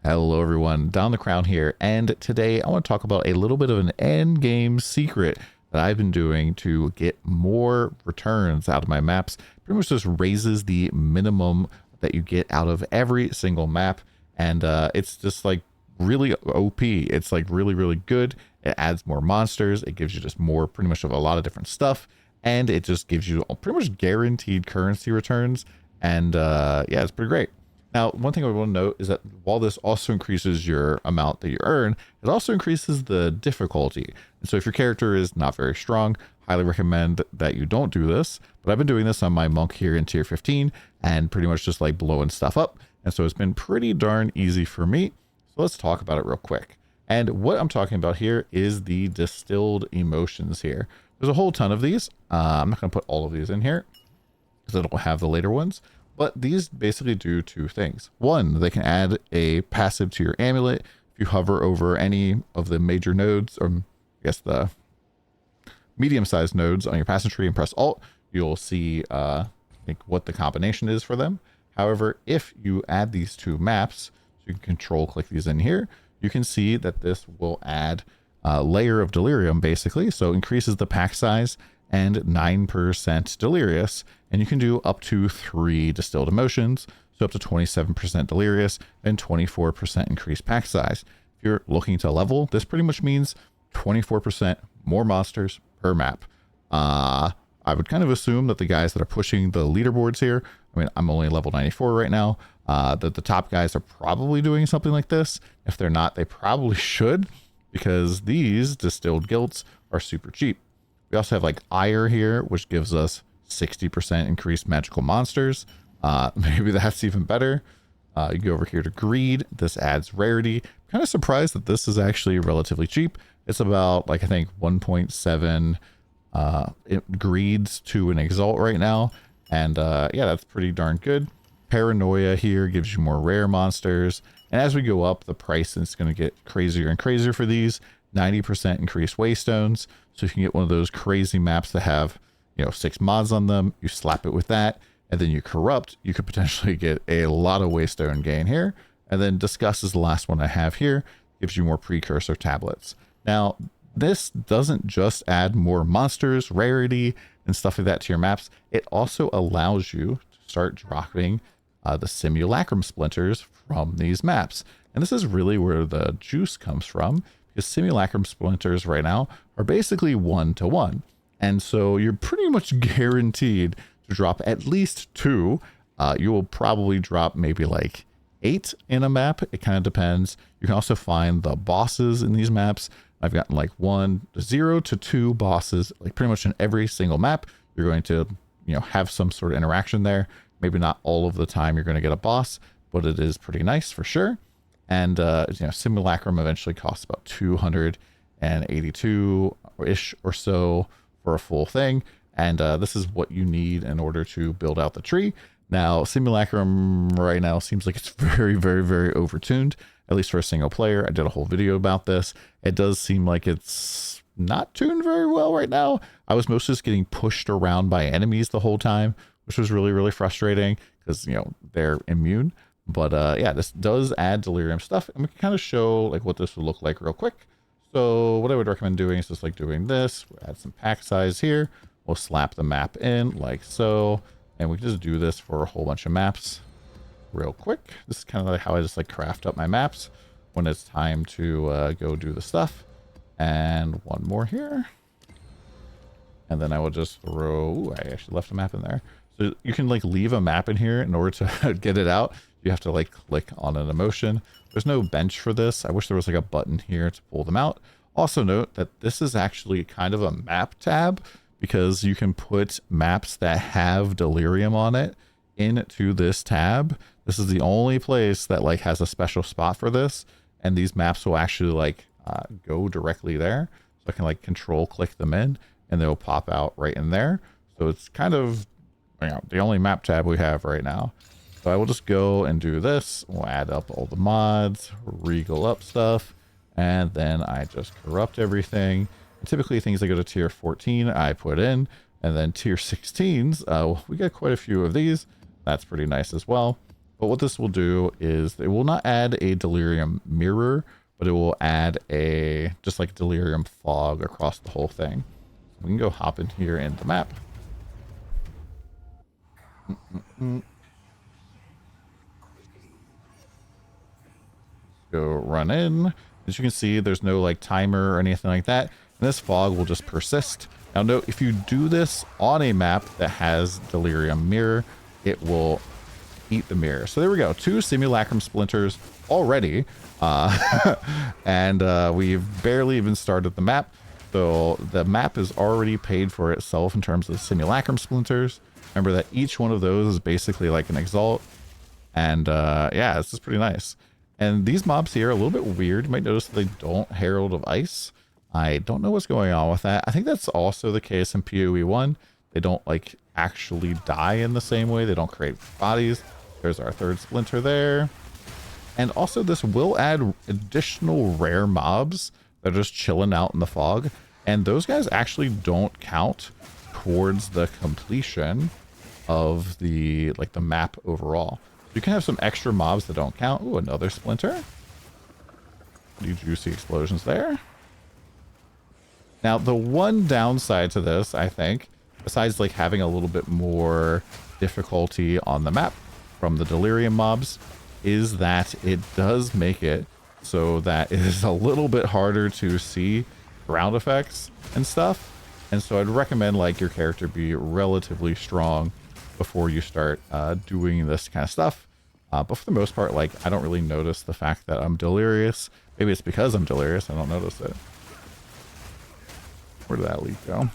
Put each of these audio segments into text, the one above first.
Hello everyone, DonTheCrown here, and today I want to talk about a little bit of an end game secret that I've been doing to get more returns out of my maps. Pretty much just raises the minimum that you get out of every single map, and it's just like really OP. It's like really good. It adds more monsters, it gives you just more pretty much of a lot of different stuff, and it just gives you pretty much guaranteed currency returns, and yeah, it's pretty great. Now, one thing I want to note is that while this also increases your amount that you earn, it also increases the difficulty. And so if your character is not very strong, highly recommend that you don't do this. But I've been doing this on my monk here in tier 15 and pretty much just like blowing stuff up. And so it's been pretty darn easy for me. So let's talk about it real quick. And what I'm talking about here is the distilled emotions here. There's a whole ton of these. I'm not going to put all of these in here because I don't have the later ones. But these basically do two things. One, they can add a passive to your amulet. If you hover over any of the major nodes, or I guess the medium-sized nodes on your passive tree and press Alt, you'll see what the combination is for them. However, if you add these two maps, so you can control click these in here, you can see that this will add a layer of delirium basically. So increases the pack size and 9% delirious, and you can do up to 3 distilled emotions, so up to 27% delirious and 24% increased pack size. If you're looking to level, this pretty much means 24% more monsters per map. I would kind of assume that the guys that are pushing the leaderboards here, I mean, I'm only level 94 right now, that the top guys are probably doing something like this. If they're not, they probably should, because these distilled guilds are super cheap. We also have like Ire here, which gives us 60% increased magical monsters. Maybe that's even better. You go over here to Greed. This adds rarity. Kind of surprised that this is actually relatively cheap. It's about like, I think 1.7 greeds to an exalt right now. And yeah, that's pretty darn good. Paranoia here gives you more rare monsters. And as we go up, the price is going to get crazier and crazier for these. 90% increased waystones. So you can get one of those crazy maps that have, 6 mods on them. You slap it with that, and then you corrupt. You could potentially get a lot of waystone gain here. And then Disgust is the last one I have here. Gives you more precursor tablets. Now, this doesn't just add more monsters, rarity, and stuff like that to your maps. It also allows you to start dropping the simulacrum splinters from these maps. And this is really where the juice comes from, because simulacrum splinters right now are basically 1-to-1. And so you're pretty much guaranteed to drop at least 2. You will probably drop maybe like 8 in a map. It kind of depends. You can also find the bosses in these maps. I've gotten like 0 to 2 bosses, like pretty much in every single map. You're going to, have some sort of interaction there. Maybe not all of the time you're going to get a boss, but it is pretty nice for sure. And, Simulacrum eventually costs about 282-ish or so for a full thing. And this is what you need in order to build out the tree. Now, Simulacrum right now seems like it's very overtuned, at least for a single player. I did a whole video about this. It does seem like it's not tuned very well right now. I was mostly just getting pushed around by enemies the whole time, which was really frustrating because, they're immune. But yeah, this does add delirium stuff, and we can kind of show like what this would look like real quick. So what I would recommend doing is just like doing this. We'll add some pack size here. We'll slap the map in like so, and we can just do this for a whole bunch of maps real quick. This is kind of like how I just like craft up my maps when it's time to go do the stuff. And one more here, and then I will just throw. Ooh, I actually left a map in there. So you can like leave a map in here in order to get it out. You have to like click on an emotion. There's no bench for this. I wish there was like a button here to pull them out. Also note that this is actually kind of a map tab, because you can put maps that have delirium on it into this tab. This is the only place that like has a special spot for this, and these maps will actually like go directly there. So I can like control click them in, and they'll pop out right in there. So it's kind of the only map tab we have right now. So I will just go and do this. We'll add up all the mods, regal up stuff, and then I just corrupt everything. And typically things that go to tier 14 I put in, and then tier 16s, we got quite a few of these. That's pretty nice as well. But what this will do is it will not add a delirium mirror, but it will add a just like delirium fog across the whole thing. So we can go hop in here in the map. Go run in. As you can see, there's no like timer or anything like that. And this fog will just persist. Now note, if you do this on a map that has delirium mirror, it will eat the mirror. So there we go, 2 simulacrum splinters already. And we've barely even started the map. So the map is already paid for itself in terms of simulacrum splinters. Remember that each one of those is basically like an exalt. And yeah, this is pretty nice. And these mobs here are a little bit weird. You might notice that they don't Herald of Ice. I don't know what's going on with that. I think that's also the case in PoE1. They don't like actually die in the same way. They don't create bodies. There's our 3rd splinter there. And also this will add additional rare mobs that are just chilling out in the fog. And those guys actually don't count towards the completion of the like the map overall. You can have some extra mobs that don't count. Ooh, another splinter. Pretty juicy explosions there. Now, the one downside to this, I think, besides like having a little bit more difficulty on the map from the delirium mobs, is that it does make it so that it is a little bit harder to see ground effects and stuff. And so I'd recommend like your character be relatively strong before you start doing this kind of stuff. But for the most part, like, I don't really notice the fact that I'm delirious. Maybe it's because I'm delirious, I don't notice it. Where did that leak go?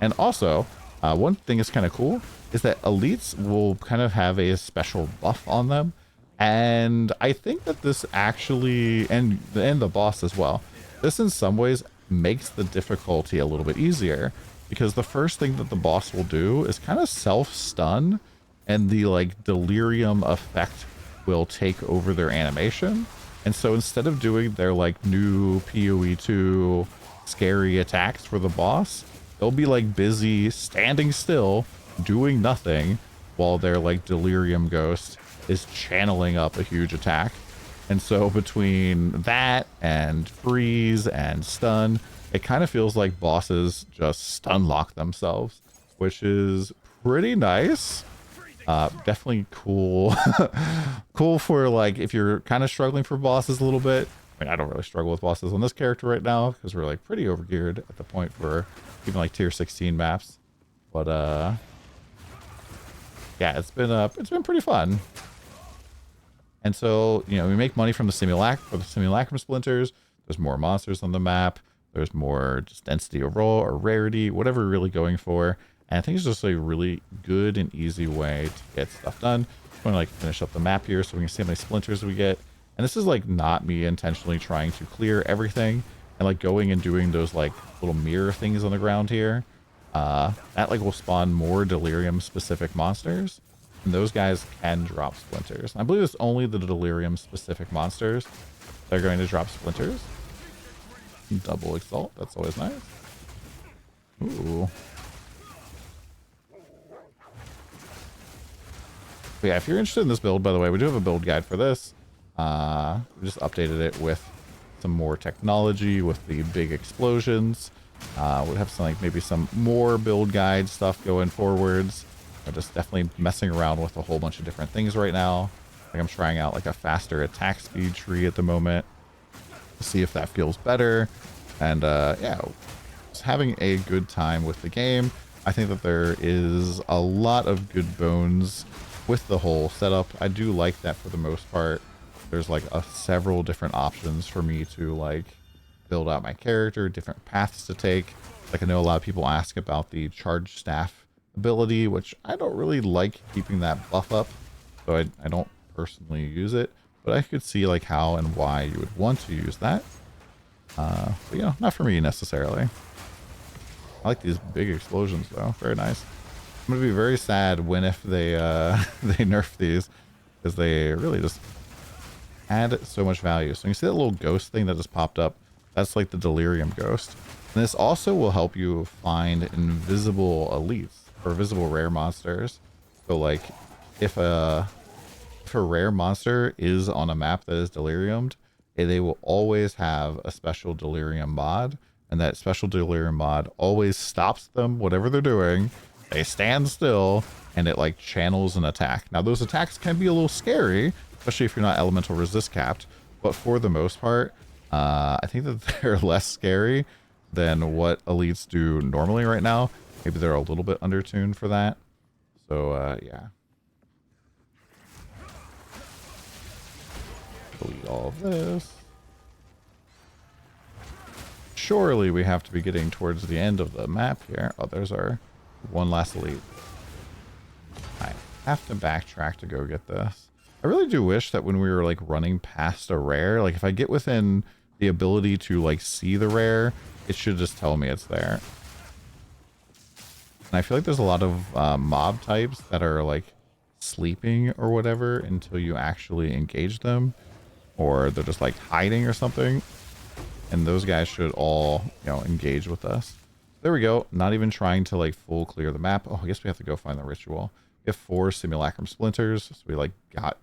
And also, one thing that's kind of cool is that elites will kind of have a special buff on them. And I think that this actually, and the boss as well, this in some ways makes the difficulty a little bit easier, because the first thing that the boss will do is kind of self-stun, and the like delirium effect will take over their animation. And so instead of doing their like new PoE2 scary attacks for the boss, they'll be like busy standing still, doing nothing, while their like delirium ghost is channeling up a huge attack. And so between that and freeze and stun, it kind of feels like bosses just stun lock themselves, which is pretty nice. Definitely cool. Cool for like if you're kind of struggling for bosses a little bit. I mean, I don't really struggle with bosses on this character right now because we're like pretty overgeared at the point for even like tier 16 maps. But yeah, it's been pretty fun. And so, you know, we make money from the simulacrum splinters. There's more monsters on the map. There's more just density overall or rarity, whatever we're really going for. And I think it's just a really good and easy way to get stuff done. I'm going to like finish up the map here so we can see how many splinters we get. And this is like not me intentionally trying to clear everything and like going and doing those like little mirror things on the ground here. That like will spawn more delirium specific monsters. And those guys can drop splinters. And I believe it's only the delirium specific monsters that are going to drop splinters. Double exalt, that's always nice. Ooh. But yeah, if you're interested in this build, by the way, we do have a build guide for this. We just updated it with some more technology with the big explosions. We'll have some like maybe some more build guide stuff going forwards. I'm just definitely messing around with a whole bunch of different things right now. Like I'm trying out like a faster attack speed tree at the moment to see if that feels better. And yeah, just having a good time with the game. I think that there is a lot of good bones with the whole setup. I do like that for the most part. There's like several different options for me to like build out my character, different paths to take. Like I know a lot of people ask about the charge staff ability, which I don't really like keeping that buff up, so I don't personally use it, but I could see like how and why you would want to use that. But you know, not for me necessarily. I like these big explosions though, very nice. I'm gonna be very sad when if they they nerf these, because they really just add so much value. So you can see that little ghost thing that just popped up. That's like the delirium ghost. And this also will help you find invisible elites or visible rare monsters. So like if a rare monster is on a map that is deliriumed, they will always have a special delirium mod, and that special delirium mod always stops them, whatever they're doing. They stand still, and it like channels an attack. Now those attacks can be a little scary, especially if you're not elemental resist capped, but for the most part, I think that they're less scary than what elites do normally right now. Maybe they're a little bit undertuned for that. So yeah. Delete all of this. Surely we have to be getting towards the end of the map here. Oh, there's our one last elite. I have to backtrack to go get this. I really do wish that when we were like running past a rare, like if I get within the ability to like see the rare, it should just tell me it's there. And I feel like there's a lot of mob types that are like sleeping or whatever until you actually engage them, or they're just like hiding or something. And those guys should all, you know, engage with us. There we go. Not even trying to like full clear the map. Oh, I guess we have to go find the ritual. We have 4 simulacrum splinters, so we like got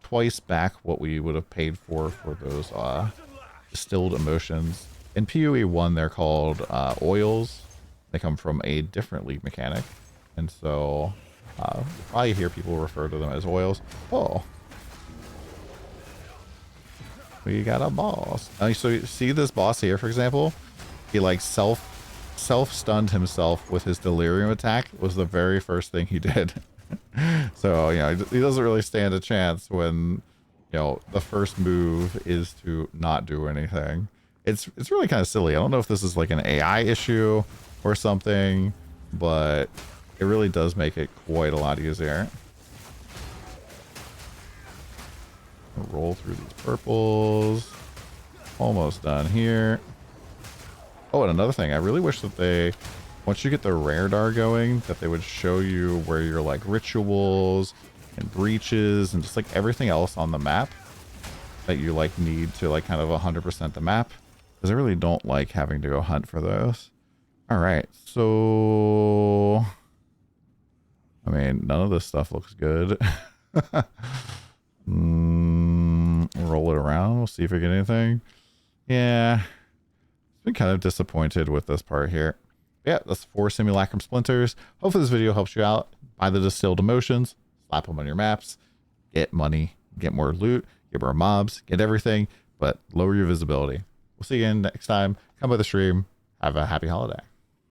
twice back what we would have paid for those distilled emotions. In PoE1 they're called oils. They come from a different league mechanic, and so you'll probably hear people refer to them as oils. Oh, we got a boss. So you see this boss here, for example, he like self-stunned himself with his delirium attack. Was the very first thing he did. So, you know, he doesn't really stand a chance when, you know, the first move is to not do anything. It's really kind of silly. I don't know if this is like an AI issue or something, but it really does make it quite a lot easier. Roll through these purples. Almost done here. Oh, and another thing, I really wish that they, once you get the rare dar going, that they would show you where your like rituals and breaches and just like everything else on the map that you like need to like kind of 100% the map, because I really don't like having to go hunt for those. All right, so I mean, none of this stuff looks good. Roll it around. We'll see if we get anything. Yeah, been kind of disappointed with this part here. Yeah, that's 4 simulacrum splinters. Hopefully this video helps you out. Buy the distilled emotions, slap them on your maps, get money, get more loot, get more mobs, get everything, but lower your visibility. We'll see you again next time. Come by the stream. Have a happy holiday.